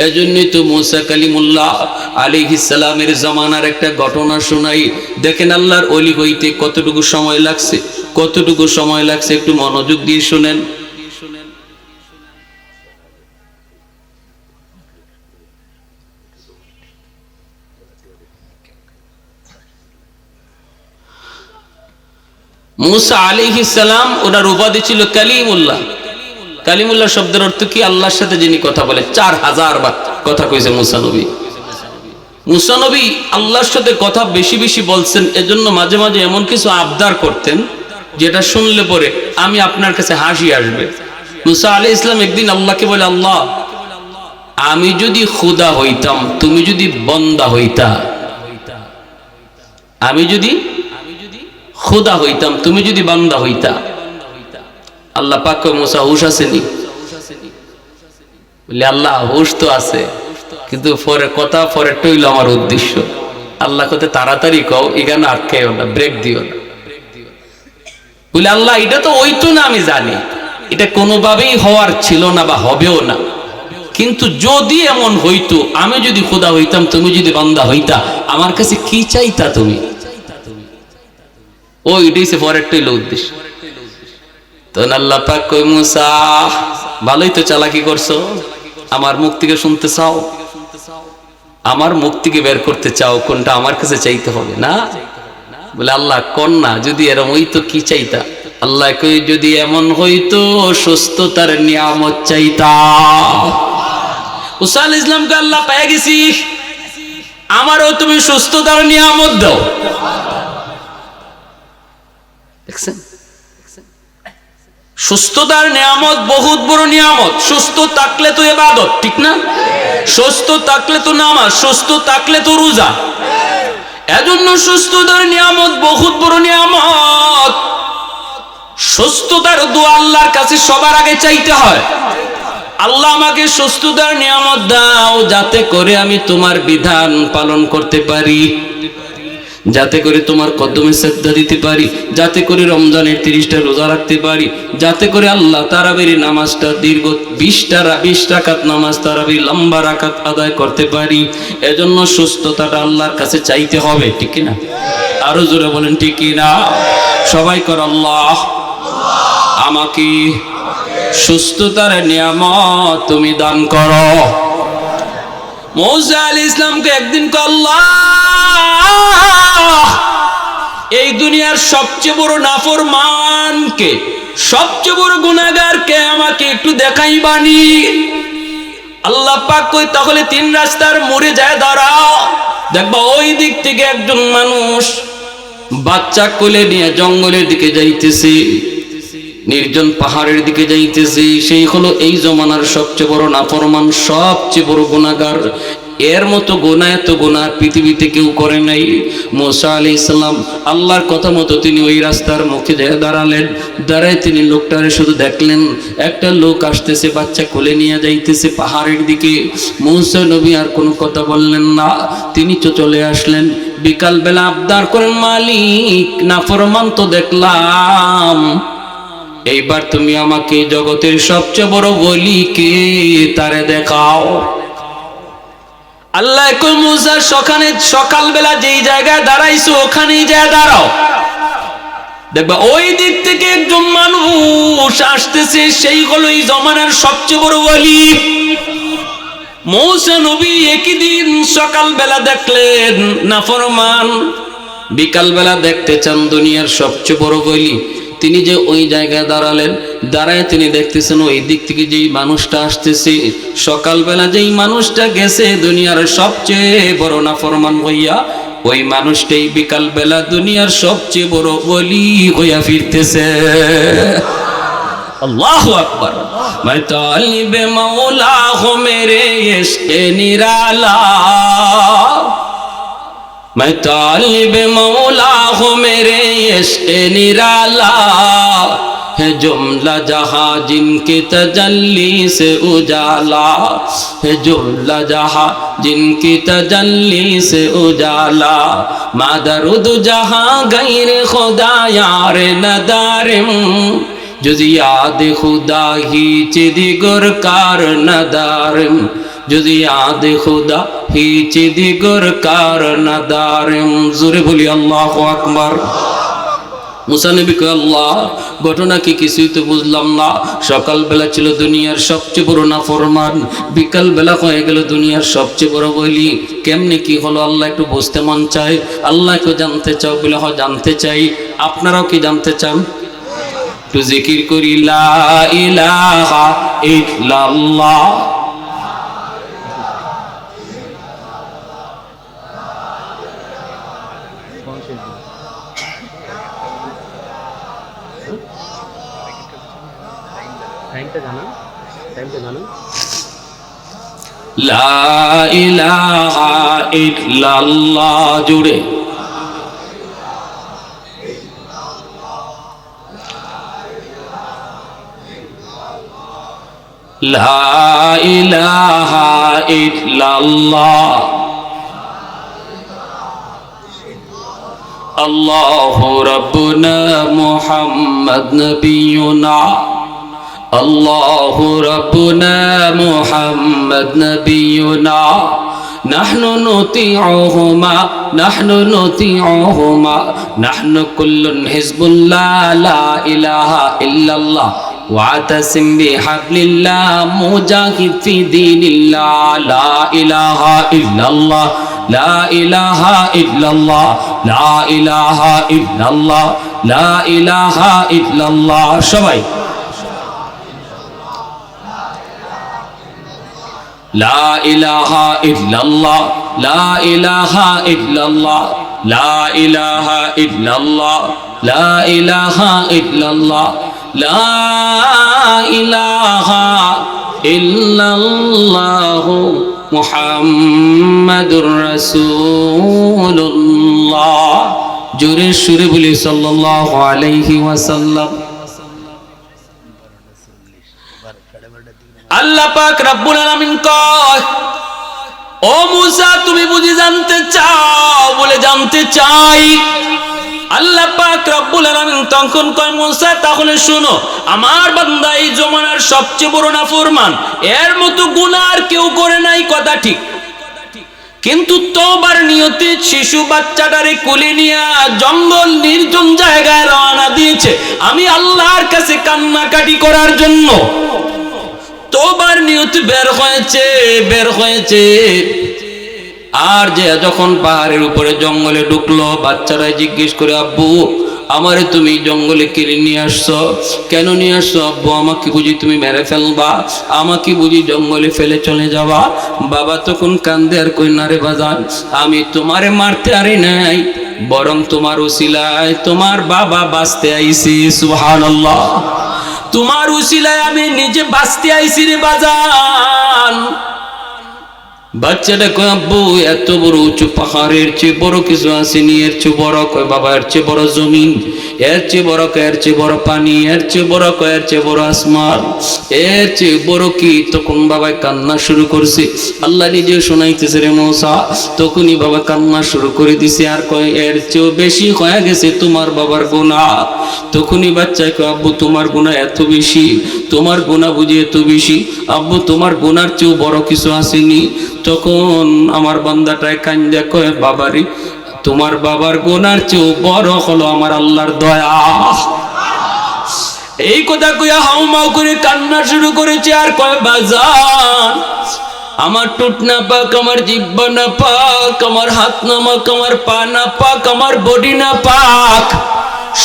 এজন্যই তো মুসা কালিমুল্লাহ আলাইহিস সালামের জামানার একটা ঘটনা শোনাই। দেখেন আল্লাহর ওলি হইতে কতটুকু সময় লাগছে, কতটুকু সময় লাগছে, একটু মনোযোগ দিয়ে শুনেন। মুসা আলাইহিস সালাম ওনার উপাধি ছিল কালিমুল্লাহ। কালিমুল্লাহ শব্দের অর্থ কি? আল্লাহর সাথে যিনি কথা বলে। 4000 বার কথা কইছে মুসা নবী। মুসা নবী আল্লাহর সাথে কথা বেশি বেশি বলছেন, এজন্য মাঝে মাঝে এমন কিছু আবদার করতেন যেটা শুনলে পরে আমি আপনার কাছে হাসি আসবে। মুসা আলাইহিস সালাম একদিন আল্লাহকে বলে, আল্লাহ আমি যদি খুদা হইতাম, তুমি যদি বন্দা হইতা, আমি যদি খুদা হইতাম, তুমি যদি বান্দা হইতা। আল্লাহ পাক কয়, মুসা হুশ আসেনি? বলে আল্লাহ হুশ তো আছে, কিন্তু পরে কথা পরে টইল আমার উদ্দেশ্য। আল্লাহ কতে তাড়াতাড়ি কও, এখানে আটকেও না, ব্রেক দিও না। বলে আল্লাহ এটা তো ওইতো না, আমি জানি এটা কোনোভাবেই হওয়ার ছিল না বা হবেও না, কিন্তু যদি এমন হইতো, আমি যদি খোদা হইতাম, তুমি যদি বান্দা হইতা, আমার কাছে কি চাইতা তুমি? ওইটাই সে পরের টইল উদ্দেশ্য। তখন আল্লাহ পাক কই, মুসা ভালোই তো চালাকি করছো, আমার মুখ থেকে শুনতে চাও, আমার মুখ থেকে বের করতে চাও, কোনটা আমার কাছে চাইতে হবে না? বলে আল্লাহ কোন না, যদি এরম ওই তো কি চাইতা? আল্লাহ কই যদি এমন হইতো সুস্থতার নিয়ামত চাইতা। মুসা আলাইহিস সালামকে আল্লাহ পেয়ে গেছি, আমারও তুমি সুস্থতার নিয়ামত দাও। দেখছেন, সুস্থতার নিয়ামত বহুত বড় নিয়ামত। সুস্থ থাকলে তো ইবাদত, ঠিক না? সুস্থ থাকলে তো নামাজ, সুস্থ থাকলে তো রোজা। এজন্য সুস্থতার নিয়ামত বহুত বড় নিয়ামত। সুস্থতার দোয়া আল্লাহর কাছে সবার আগে চাইতে হয়। আল্লাহ আমাকে সুস্থতার নিয়ামত দাও, যাতে করে আমি তোমার বিধান পালন করতে পারি, যাতে করে তোমার কদমে সেজদা দিতে পারি, যাতে করে রমজানের 30টা রোজা রাখতে পারি, যাতে করে আল্লাহ তারাবির নামাজটা দীর্ঘ 20 রাকাত নামাজ তারাবি লম্বা রাকাত আদায় করতে পারি। এজন্য সুস্থতাটা আল্লাহর কাছে চাইতে হবে, ঠিক না? আরো জোরে বলেন ঠিক না? সবাই কর আল্লাহ আমাকে সুস্থতার নিয়ামত তুমি দান করো। মুসা আলাইহিস সালামকে একদিন আল্লাহ এই দুনিয়ার সবচেয়ে বড় নাফরমানকে, সবচেয়ে বড় গুনাহগারকে আমাকে একটু দেখাইবানি। আল্লাহ পাক কই তাহলে 3 রাস্তার মোড়ে যায় দাঁড়াও, দেখবা ওই দিক থেকে একজন মানুষ বাচ্চা কোলে নিয়ে জঙ্গলের দিকে যাইতেছে, নির্জন পাহাড়ের দিকে যাইতেছে। সেই হলো এই জমানার সবচেয়ে বড় নাফরমান, সবচেয়ে বড় গুনাহগার। এর মতো গুনাহ, এত গুনাহ পৃথিবীতে কেউ করে নাই। মুসা আলাইহিস সালাম আল্লাহর কথা মতো তিনি ওই রাস্তার মুখে দাঁড়ালেন। দাঁড়ায় তিনি লোকটারে শুধু দেখলেন, একটা লোক আসতেছে বাচ্চা কোলে নিয়ে যাইতেছে পাহাড়ের দিকে। মুসা নবী আর কোনো কথা বললেন না, তিনি তো চলে আসলেন। বিকাল বেলা আবদার করেন, মালিক নাফরমান তো দেখলাম, এইবার তুমি আমাকে জগতের সবচেয়ে বড় ওলিকে তারে দেখাও। আল্লাহ কই মুসা সকালবেলা যেই জায়গায় দাঁড়াইছো ওখানেই যায় দাঁড়াও, দেখবা ওই দিক থেকে একজন মানুষ আসতেছে, সেই হলো এই জমানার সবচেয়ে বড় ওলি। মুসা নবী একই দিন সকালবেলা দেখলেন নাফরমান, বিকালবেলা দেখতে চান দুনিয়ার সবচেয়ে বড় ওলি। তিনি যে ওই জায়গায় দাঁড়ালেন, দাঁড়ায় তিনি দেখতেছেন ওই দিক থেকে যেই মানুষটা আসতেছে, সকালবেলা যেই মানুষটা গেছে দুনিয়ার সবচেয়ে বড় নাফরমান হইয়া, ওই মানুষটাই বিকালবেলা দুনিয়ার সবচেয়ে বড় ওলি হইয়া ফিরতেছে। আল্লাহু আকবার। मैं तालिब मौला हूँ मेरे इश्क़ निराला, मैं तालिब मौला हूँ मेरे इश्क़ निराला, है जुमला जहाँ जिनके तजल्ली से उजाला, है जुमला जहाँ जिनकी तजल्ली से उजाला, मादरुद जहाँ गैर खुदा यार नदारिम, जुज़ याद खुदा ही चिदिगर कार नदारिम, जुज़ याद खुदा ही चिदिगर कार नदारिम। जोरे बोली अल्लाहु আকবার। মুসা নবী কয়, আল্লাহ ঘটনা কি কিছুই তো বুঝলাম না। সকালবেলা ছিল দুনিয়ার সবচেয়ে বড় নাফরমান, বিকালবেলা হয়ে গেল দুনিয়ার সবচেয়ে বড় ওলি, কেমনে কি হলো আল্লাহ একটু বুঝতে মন চায়। আল্লাহকে জানতে চাও বলে হয় জানতে চাই, আপনারাও কি জানতে চান? একটু জিকির করি, লা ইলাহা ইল্লাল্লাহ। লা ইলাহা ইল্লাল্লাহ জুড়ে লা ইলাহা ইল্লাল্লাহ, আল্লাহু রাব্বুনা মুহাম্মদ নবিয়ুনা, আল্লাহু রাব্বুনা মুহাম্মদ নবিয়ুনা, নাহনু নুতিউহুমা নাহনু নুতিউহুমা, নাহনু কুল্লুন হিজবুল্লাহ, লা ইলাহা ইল্লাল্লাহ ওয়াতাসিম বিহাবলিল্লাহ মুজাহিদ ফি দীনিল্লাহ, লা ইলাহা ইল্লাল্লাহ লা ইলাহা ইল্লাল্লাহ, লা ইলাহা ইল্লাল্লাহ, লা ইলাহা ইল্লাল্লাহ। সবাই লা ইলাহা ইল্লাল্লাহ, লা ইলাহা ইল্লাল্লাহ, লা ইলাহা ইল্লাল্লাহ, লা ইলাহা ইল্লাল্লাহ, লা ইলাহা ইল্লাল্লাহ মুহাম্মাদুর রাসূলুল্লাহ। জোরে সুরে বলি সাল্লাল্লাহু আলাইহি ওয়াসাল্লাম। আল্লাহ পাক রব্বুল আলামিন কয়, ও মুসা তুমি বুঝি জানতে চাও? বলে জানতে চাই। আল্লাহ পাক রব্বুল আলামিন তখন কয়, মুসা তাহলে শোনো, আমার বান্দা এই জমানার সবচেয়ে বড় নাফরমান, এর মতো গুনাহ আর কেউ করে নাই, কথা ঠিক, কিন্তু তওবার নিয়তে শিশু বাচ্চাটারে কোলে নিয়ে জঙ্গল নির্জন জায়গায় রওনা দিয়েছে আমি আল্লাহর কাছে কান্নাকাটি করার জন্য। তওবার নিয়তে বের হয়েছে আর যে যখন পাহাড়ের উপরে জঙ্গলে ঢুকলো, বাচ্চারা জিজ্ঞেস করে, আব্বু আমারে তুমি জঙ্গলে কিনে নিয়ে আসছো, কেন নিয়ে আসছো আব্বু? আমাকে বুঝি তুমি মেরে ফেলবা? আমাকে বুঝি জঙ্গলে ফেলে চলে যাবা? বাবা তখন কান্দে আর কই, না রে বাজান, আমি তোমারে মারতে আরি নাই, বরং তোমার উসিলায় তোমার বাবা বাঁচতে আইছি। সুবহানাল্লাহ। তোমার উসিলায় আমি নিজে বাঁচতে আইছি রে বাজান। বাচ্চাটা কয়, আব্বু এত বড় উঁচু পাহাড়ের চেয়ে বড় কিছু আসেনি, এর চেয়ে বড়। কয় বাবা এর চেয়ে বড় জমিন, এর চেয়ে বড়, এর চেয়ে বড় পানি, এর চেয়ে বড়, এর চেয়ে বড় আসমান, এর চেয়ে বড় কি? তখন বাবা কান্না শুরু করছে। আল্লাহ নিজে শোনাইতেছে রে মূসা। তখনই বাবা কান্না শুরু করে দিছে আর কয়, এর চেয়েও বেশি হয়ে গেছে তোমার বাবার গুনাহ। তখনই বাচ্চায় কয়, আব্বু তোমার গুনাহ এত বেশি? তোমার গুনাহ বুঝি এত বেশি? আব্বু তোমার গুনার চেয়েও বড় কিছু আসেনি। তখন আমার বান্দাটায় কান্দা কয়, বাবারি তোমার বাবার গুনার চেয়েও বড় হলো আমার আল্লাহর দয়া। এই কথা কইয়া হাউমাউ করে কান্না শুরু করেছে আর কয়, বাজান আমার ঠোঁট না পাক, আমার জিহ্বা না পাক, আমার হাত না পাক, আমার পা না পাক, আমার বডি না পাক,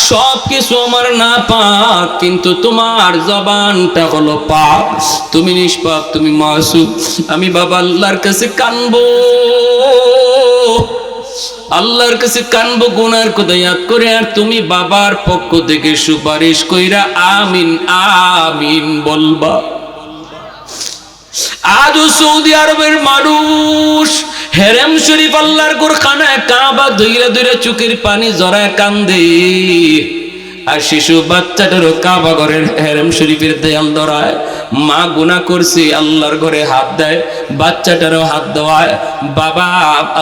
সব কিছু আমার না পাক, কিন্তু তোমার জবানটা হলো পাক। তুমি নিষ্পাক, তুমি মাসুম। আমি বাবা আল্লাহর কাছে কানবো, আল্লাহর কাছে কানবো গুনার কথা ইয়াদ করে, আর তুমি বাবার পক্ষ থেকে সুপারিশ কইরা আমিন আমিন বলবা। আজও সৌদি আরবের মানুষ হেরেম শরীফ আল্লাহর গোরখানায় কাবা ধইরা ধইরা চোখের পানি জড়ায় কান্দে, আর শিশু বাচ্চাটারও কাবা ঘরের হেরেম শরীফের দেয়াল ধরায়। মা গুনাহ করছে আল্লাহর ঘরে হাত দেয়, বাচ্চাটারও হাত দেওয়ায়। বাবা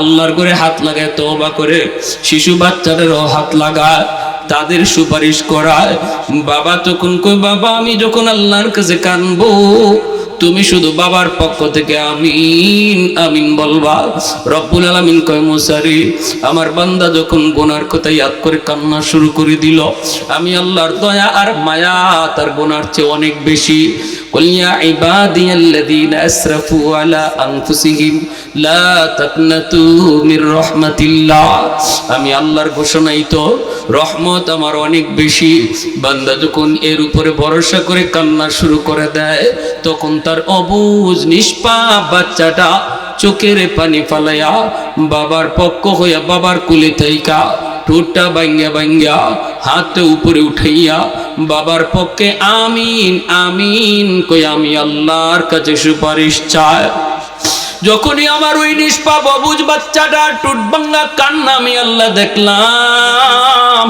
আল্লাহর ঘরে হাত লাগায় তওবা করে, শিশু বাচ্চাটারও হাত লাগায়, তাদের সুপারিশ করায়। বাবা তখন কই, বাবা আমি যখন আল্লাহর কাছে কানবো তুমি শুধু বাবার পক্ষ থেকে আমিন আমিন বলবা। রব্বুল আলামিন কয়, মুসা রে আমার বান্দা যখন গুনার কথা ইয়াদ করে কান্না শুরু করে দিল, আমি আল্লাহর দয়া আর মায়া তার গুনার চেয়ে অনেক বেশি। কুল ইয়া ইবাদিয়াল্লাযীনা আসরাফু আলা আনফুসিহিম লা তাকনাতু মির রাহমাতিল্লাহ। আমি আল্লাহর ঘোষণাই তো, রহমত আমার অনেক বেশি। বান্দা যখন এর উপরে ভরসা করে কান্না শুরু করে দেয়, তখন তার অবুঝ নিষ্পাপ বাচ্চাটা চোখের পানি ফালাইয়া বাবার পক্ষ হইয়া বাবার কুলে থাইকা ঠোঁটটা ভাঙ্গা ভাঙ্গা হাত উপরে উঠাইয়া বাবার পক্ষে আমিন আমিন কই আমি আল্লাহর কাছে সুপারিশ চাই। যখনই আমার ওই নিষ্পাপ অবুঝ বাচ্চাটা ঠোঁট ভাঙ্গা কান্না আমি আল্লাহ দেখলাম,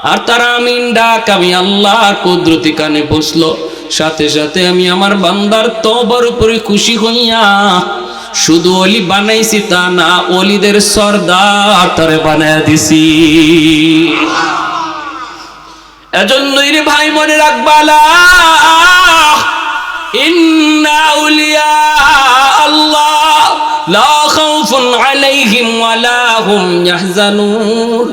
আর তার আমিন ডাক আমি আল্লাহর কুদরতি কানে বসলো, সাথে সাথে আমি আমার বান্দার তওবার উপরে খুশি হইয়া শুধু ওলি বানাইছি তা না, ওলিদের সরদার তারে বানায়া দিছি। এজন্যই রে ভাই মনে রাখবালা, ইন্না আউলিয়া আল্লাহ লা খাউফুন আলাইহিম ওয়া লা হুম ইয়াহজানুন।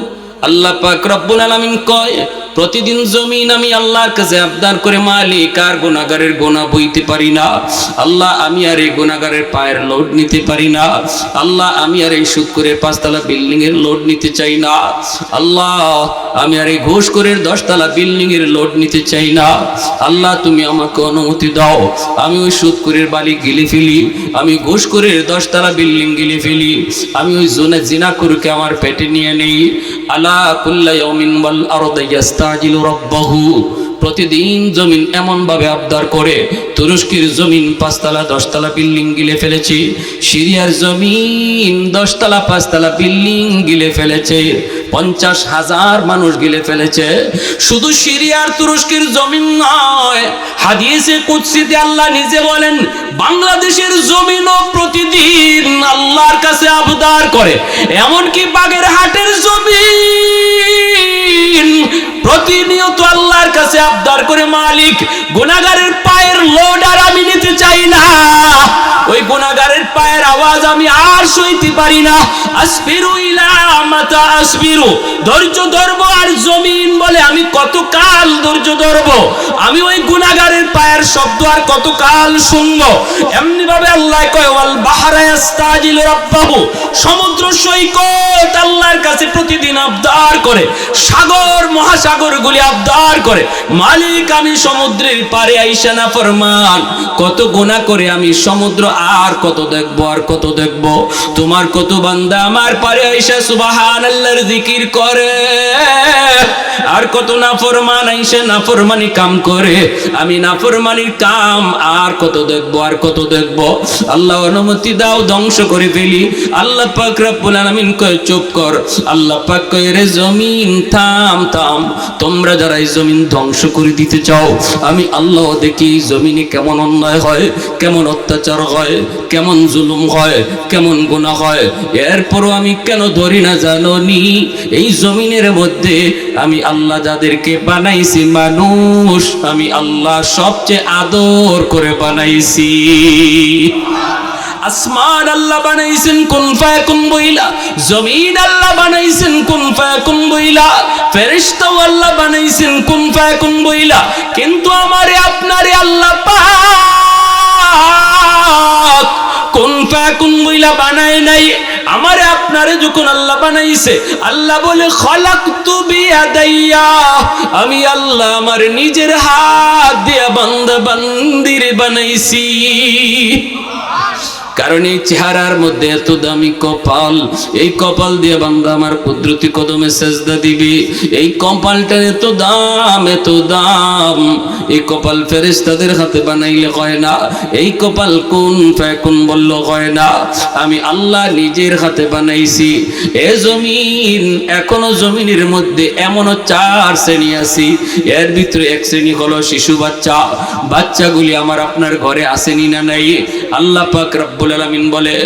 আল্লাহ পাক রব্বুল আলামিন কয়, প্রতিদিন জমিন আমি আল্লাহর কাছে আবদার করে, মালিক আর গুনাহগারের গুনাহ বইতে পারি না আল্লাহ, আমি আর এই গুনাহগারের পায়ের লোড নিতে পারি না আল্লাহ, আমি আর এই সুদখোরের 5 তলা বিল্ডিং এর লোড নিতে চাই না আল্লাহ, আমি আর এই ঘুষখোরের 10 তলা বিল্ডিং এর লোড নিতে চাই না আল্লাহ, তুমি আমাকে অনুমতি দাও, আমি ওই সুদখোরের বালি গিলে ফেলি, আমি ঘুষখোরের 10 তলা বিল্ডিং গিলে ফেলি, আমি ওই জিনাখোরকে আমার পেটে নিয়ে নেই। আলা কুল্লা ইয়াউমিন ওয়াল আরদু ইস্তাজিলু রাব্বাহু। প্রতিদিন জমিন এমন ভাবে আবদার করে, তুরস্কের জমিন 5 তলা 10 তলা বিল্ডিং গিলে ফেলেছে, সিরিয়ার জমিন 10 তলা 5 তলা বিল্ডিং গিলে ফেলেছে, 50,000 মানুষ গিলে ফেলেছে। শুধু সিরিয়ার তুরস্কের জমিন নয়, হাদিসে কুদসিতে আল্লাহ নিজে বলেন, বাংলাদেশের জমিনও প্রতিদিন আল্লাহর কাছে আবদার করে। এমনকি বাগেরহাটের জমিন প্রতিনিয়ত আল্লাহর কাছে আবদার করে, মালিক গুনাহগারের পায়ের লোড আর আমি নিতে চাই না, ওই গুনাহগারের পায়ের আওয়াজ আমি আর সইতে পারি না। আসবিরু ইলা মাতা আসবিরু, ধৈর্য ধরবো। আর জমিন বলে, আমি কতকাল ধৈর্য ধরবো, আমি ওই গুনাহগারের পায়ের শব্দ আর কতকাল শুনবো। এমনি ভাবে আল্লাহ কয়, ওয়াল বাহরা ইস্তাজিলু রাব্বাহু, সমুদ্র সৈকত আল্লাহর কাছে প্রতিদিন আবদার করে, সাগর মহাসাগর গুলি আবদার করে, মালিক আমি সমুদ্রের পারে আইসা না ফরমান, কত গুনাহ করে আমি সমুদ্র আর কত দেখবো আর কত দেখবো। তোমার কত বান্দা আমার পারে আইসা সুবহানাল্লাহর জিকির করে, আর কত নাফরমান আইসা নাফরমানি কাম করে, আমি নাফরমানির কাম আর কত দেখবো আর কত দেখবো। আল্লাহ অনুমতি দাও, ধ্বংস করে ফেলি। আল্লাহ পাক রব্বুল আলামিন কয়, চুপ কর। আল্লাহ পাক কয়, রে জমিন থাম থাম, তোমরা যারা এই জমিন ধ্বংস করে দিতে চাও, আমি আল্লাহ দেখি জমিনে কেমন অন্যায় হয়, কেমন অত্যাচার হয়, কেমন জুলুম হয়, কেমন গুনাহ হয়, এরপরও আমি কেন ধরি না জানো নি? এই জমিনের মধ্যে আমি আল্লাহ যাদেরকে বানাইছি মানুষ, আমি আল্লাহ সবচেয়ে আদর করে বানাইছি। আসমান আল্লাহ বানাইছেন কুন ফায়াকুন বইলা, জমিন আল্লাহ বানাইছেন কুন ফায়াকুন বইলা, ফেরেশতাও আল্লাহ বানাইছেন কুন ফায়াকুন বইলা, কিন্তু আমারে আপনারে আল্লাহ পাক কুন ফায়াকুন বইলা বানায় নাই। আমারে আপনারে যখন আল্লাহ বানাইছে, আল্লাহ বলে, খলাকতু বিয়াদাইয়া, আমি আল্লাহ আমার নিজের হাত দিয়া বান্দা বান্দিরে বানাইছি। কারণ এই চেহারার মধ্যে এত দামি কপাল, এই কপাল দিয়ে বান্দা আমার কুদরতি কদমে সেজদা দিবি। এই কপালটার এত দাম, এত দাম। এই কপাল ফেরেশতাদের হাতে বানাইলে হয় না, এই কপাল কুন ফায়াকুন বলল হয় না, আমি আল্লাহ নিজের হাতে বানাইছি। এ জমিন, এখনো জমিনের মধ্যে এমনও 4 শ্রেণী আছে, এর ভিতরে এক শ্রেণী হলো শিশু বাচ্চা। বাচ্চাগুলি আমার আপনার ঘরে আসেনি না নাই? আল্লাহ পাক রব্বুল আলামিন বলে,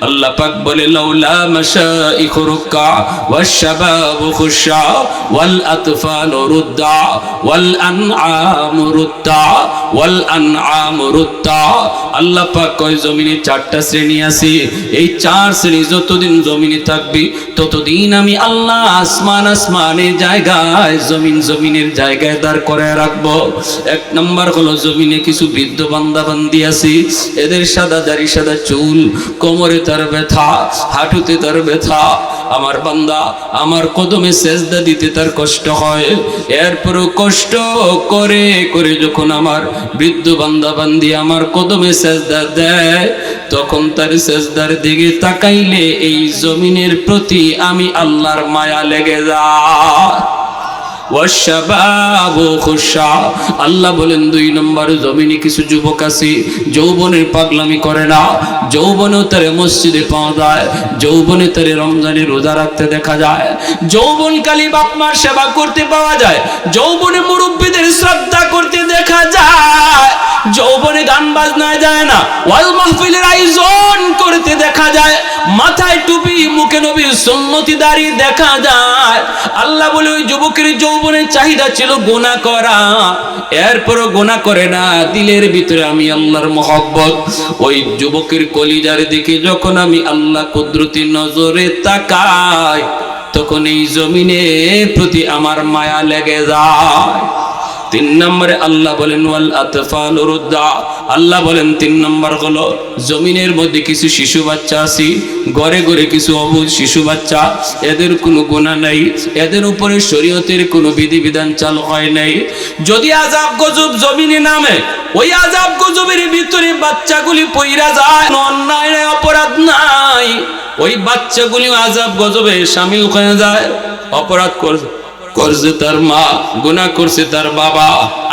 আল্লাহ পাক বলে, লাউলা মাশাইখু রুকা ওয়াশ শাবাবু খুশা ওয়াল আতফালু রুদ্দা ওয়াল আনআমু রুদ্দা ওয়াল আনআমু রুদ্দা। আল্লাহ পাক কয়, জমিনে 4টা শ্রেণী আছে। এই 4 শ্রেণী যতদিন জমিনে থাকবে, ততদিন আমি আল্লাহ আসমান আসমানের জায়গায়, জমিন জমিনের জায়গায় দাঁড় করে রাখবো। 1 নম্বর হলো, জমিনে কিছু বৃদ্ধ বান্দা বান্দি আছে, এদের সাদা দাড়ি সাদা চুল, কোমরে তার ব্যথা, হাঁটুতে তার ব্যথা। আমার বান্দা আমার কদমে সেজদা দিতে তার কষ্ট হয়, এরপরও কষ্ট করে করে যখন আমার বৃদ্ধ বান্দা বান্দি আমার কদমে সেজদা দেয়, তখন তার সেজদার দিকে তাকাইলে এই জমিনের প্রতি আমি আল্লাহর মায়া লেগে যায়। আল্লাহ বলেন, 2 নম্বর, জমিনে কিছু যুবক আছে, যৌবনের পাগলামি করে না, যৌবনেও তারে মসজিদে পাওয়া যায়, যৌবনে তারে রমজানে রোজা রাখতে দেখা যায়, যৌবনকালী বাপ মার সেবা করতে পাওয়া যায়, যৌবনে মুরব্বীদের শ্রদ্ধা করতে দেখা যায়, যৌবনে গান বাজনায় যায় না, ওয়াজ মাহফিলের আয়োজন করতে দেখা যায়, মাথায় টুপি, মুখে নবীর সুন্নতি দাড়ি দেখা যায়। আল্লাহ বলে, ওই যুবকের যৌবনের চাহিদা ছিল গুনাহ করা, এরপরও গুনাহ করে না, দিলের ভিতরে আমি আল্লাহর মহব্বত। ওই যুবকের কলিজার দিকে যখন আমি আল্লাহ কুদরতি নজরে তাকাই, তখন এই জমিনের প্রতি আমার মায়া লেগে যায়। 3 নম্বরে আল্লাহ বলেন ওয়াল আতফালু রুদ্দা, আল্লাহ বলেন 3 নম্বর হলো জমিনের মধ্যে কিছু শিশু বাচ্চা আছে, ঘরে ঘরে কিছু অবুঝ শিশু বাচ্চা, এদের কোনো গুনাহ নাই, এদের উপরে শরীয়তের কোনো বিধিবিধান চালু হয় নাই। যদি আযাব গজব জমিনে নামে, ওই আযাব গজবের ভিতরে বাচ্চাগুলি পইরা যায়, অন্যায় নাই, অপরাধ নাই, ওই বাচ্চাগুলি আযাব গজবে শামিল হয়ে যায়। অপরাধ করছে তার মা, গুনাহ করছে তার বাবা,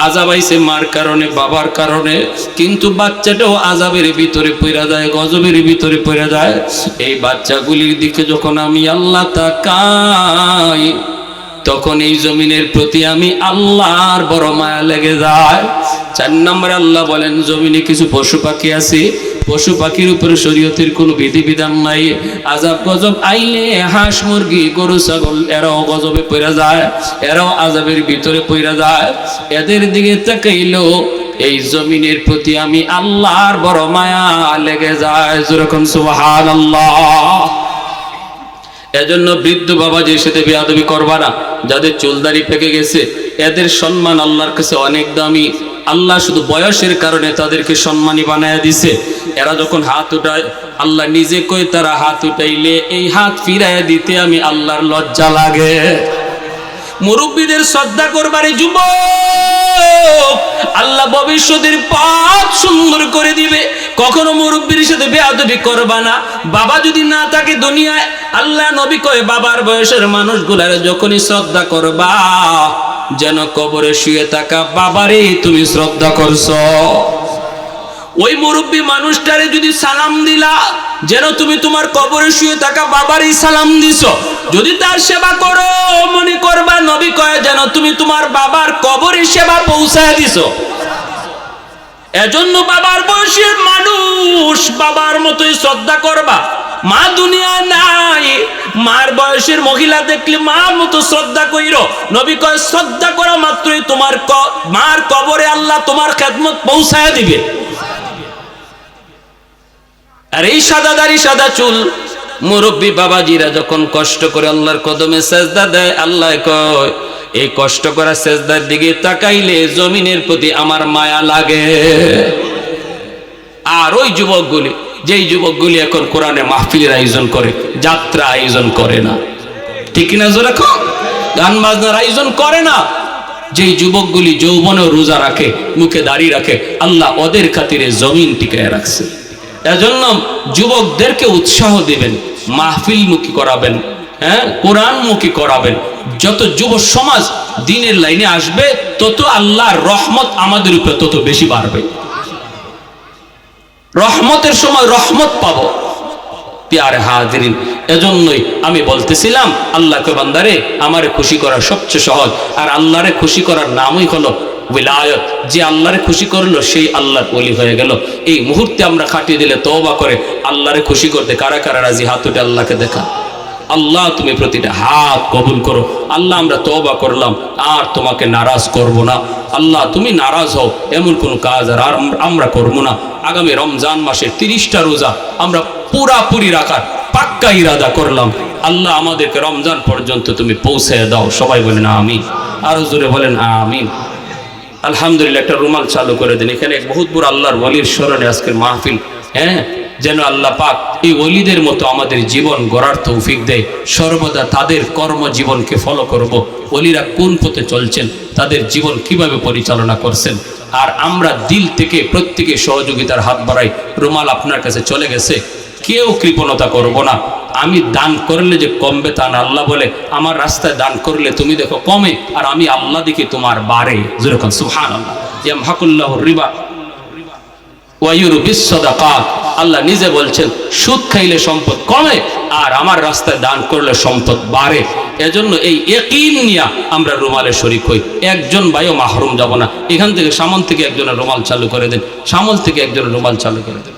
আযাব আইছে মার কারণে, বাবার কারণে, কিন্তু বাচ্চাটাও আযাবের ভিতরে পড়ে যায়, গজবের ভিতরে পড়ে যায়। এই বাচ্চাগুলির দিকে যখন আমি আল্লাহ তাকাই, তখন এই জমিনের প্রতি আমি আল্লাহর বড় মায়া লেগে যায়। 4 নম্বরে আল্লাহ বলেন জমিনে কিছু পশু পাখি আছে, পশু পাখির উপরে শরীয়তের কোনো বিধিবিধান নাই, আযাব গজব আইলে হাঁস মুরগি গরু ছাগল এরাও গজবে পড়ে যায়, এরাও আযাবের ভিতরে পড়ে যায়। এদের দিকে তাকাইলেও এই জমিনের প্রতি আমি আল্লাহর বড় মায়া লেগে যায়। যেরকম সুবহানাল্লাহ। এজন্য বৃদ্ধ বাবাজির সাথে বেয়াদবি করবা না, যাদের চুলদাড়ি পেকে গেছে, এদের সম্মান আল্লাহর কাছে অনেক দামি। আল্লাহ শুধু বয়সের কারণে তাদেরকে সম্মানী বানায় দিছে। এরা যখন হাত উঠায়, আল্লাহ নিজে কই তারা হাত উঠাইলে এই হাত ফিরাইয়া দিতে আমি আল্লাহর লজ্জা লাগে। মুরব্বীদের শ্রদ্ধা করবারে যুবক, আল্লাহ ভবিষ্যতের পথ সুন্দর করে দিবে। কখনো মুরব্বীর সাথে বেয়াদবি করবা না। বাবা যদি না থাকে দুনিয়ায়, আল্লাহ নবী কয় বাবার বয়সের মানুষগুলার যখনই শ্রদ্ধা করবা, যেন কবরে শুয়ে থাকা বাবারে তুমি শ্রদ্ধা করছো। ওই মুরব্বী মানুষটারে যদি সালাম দিলা, যেন তুমি তোমার কবরে শুয়ে থাকা বাবারই সালাম দিছো। যদি তার সেবা করো, মনে করবা নবী কয় যেন তুমি তোমার বাবার কবরে সেবা পৌঁছায় দিছো। এজন্য বাবার বয়সের মানুষ বাবার মতোই শ্রদ্ধা করবা। মা দুনিয়া নাই, মার বয়সের মহিলা দেখলে মার মতো শ্রদ্ধা কইরো। নবী কয় শ্রদ্ধা করা মাত্রই তোমার মার কবরে আল্লাহ তোমার খেদমত পৌঁছায় দিবে। আর এই সাদা দাড়ি সাদা চুল মুরব্বী বাবাজিরা যখন কষ্ট করে আল্লাহর কদমে সেজদা দেয়, আল্লাহ কয় এই কষ্ট করা সেজদার দিকে তাকাইলে জমিনের প্রতি আমার মায়া লাগে। আর ওই যুবকগুলি, যেই যুবকগুলি এখন কোরআনে মাহফিলের আয়োজন করে, যাত্রা আয়োজন করে না, ঠিক না জোরে কও, গান বাজনার আয়োজন করে না, যেই যুবকগুলি যৌবনে রোজা রাখে, মুখে দাড়ি রাখে, আল্লাহ ওদের খাতিরে জমিন টিকায় রাখছে। এজন্য যুবকদেরকে উৎসাহ দিবেন, মাহফিলমুখী করাবেন, হ্যাঁ, কোরআনমুখী করাবেন। যত যুব সমাজ দ্বীনের লাইনে আসবে, তত আল্লাহর রহমত আমাদের উপরে তত বেশি বাড়বে। রহমতের সময় রহমত পাবো। প্যারে হাজিরিন, এজন্যই আমি বলতেছিলাম আল্লাহকে বান্দারে আমারে খুশি করা সবচেয়ে সহজ। আর আল্লাহরে খুশি করার নামই হলো উলায়াত। যে আল্লাহরে খুশি করলো সেই আল্লাহর ওলি হয়ে গেল। এই মুহূর্তে আমরা খাটিয়ে দিলে তওবা করে আল্লাহরে খুশি করতে কারা কারা রাজি? হাত উঠে আল্লাহকে দেখা। আল্লাহ তুমি প্রতিটা হাত কবুল করো। আল্লাহ আমরা তওবা করলাম, আর তোমাকে নারাজ করব না। আল্লাহ তুমি নারাজ হও এমন কোন কাজ আর আমরা করব না। আগামী রমজান মাসের 30টা রোজা আমরা পুরাপুরি রাখার পাক্কা ইরাদা করলাম। আল্লাহ আমাদেরকে রমজান পর্যন্ত তুমি পৌঁছে দাও। সবাই বলেন আমিন, আরো জোরে বলেন আমিন। আলহামদুলিল্লাহ, একটা রুমাল চালু করে দিন। এখানে বহুত বড় আল্লাহর ওলির স্মরণে আজকের মাহফিল। হ্যাঁ, যেন আল্লাহ পাক এই ওলিদের মতো আমাদের জীবন গড়ার তৌফিক দেয়। সর্বদা তাদের কর্মজীবনকে ফলো করব। ওলিরা কোন পথে চলছেন, তাদের জীবন কিভাবে পরিচালনা করছেন, আর আমরা দিল থেকে প্রত্যেকে সহযোগিতার হাত বাড়াই। রুমাল আপনার কাছে চলে গেছে, কেউ কৃপণতা করব না। আমি দান করলে যে কমবে তা না। আল্লাহ বলে আমার রাস্তায় দান করলে তুমি দেখো কমে, আর আমি আল্লাহ দেখি তোমার বাড়ে। যেরকম সুবহানাল্লাহ, ইয়ামহাকুল্লাহুর রিবা ওয়া ইউরবিস সাদাকাত। আল্লাহ নিজে বলছেন সুদ খাইলে সম্পদ কমে, আর আমার রাস্তায় দান করলে সম্পদ বাড়ে। এজন্য এই ইয়াকিন নিয়ে আমরা রুমালে শরীক হই। একজন ভাইও মাহরুম যাব না। এখান থেকে সামন থেকে একজনের রুমাল চালু করে দেন, সামল থেকে একজনের রুমাল চালু করে দেন।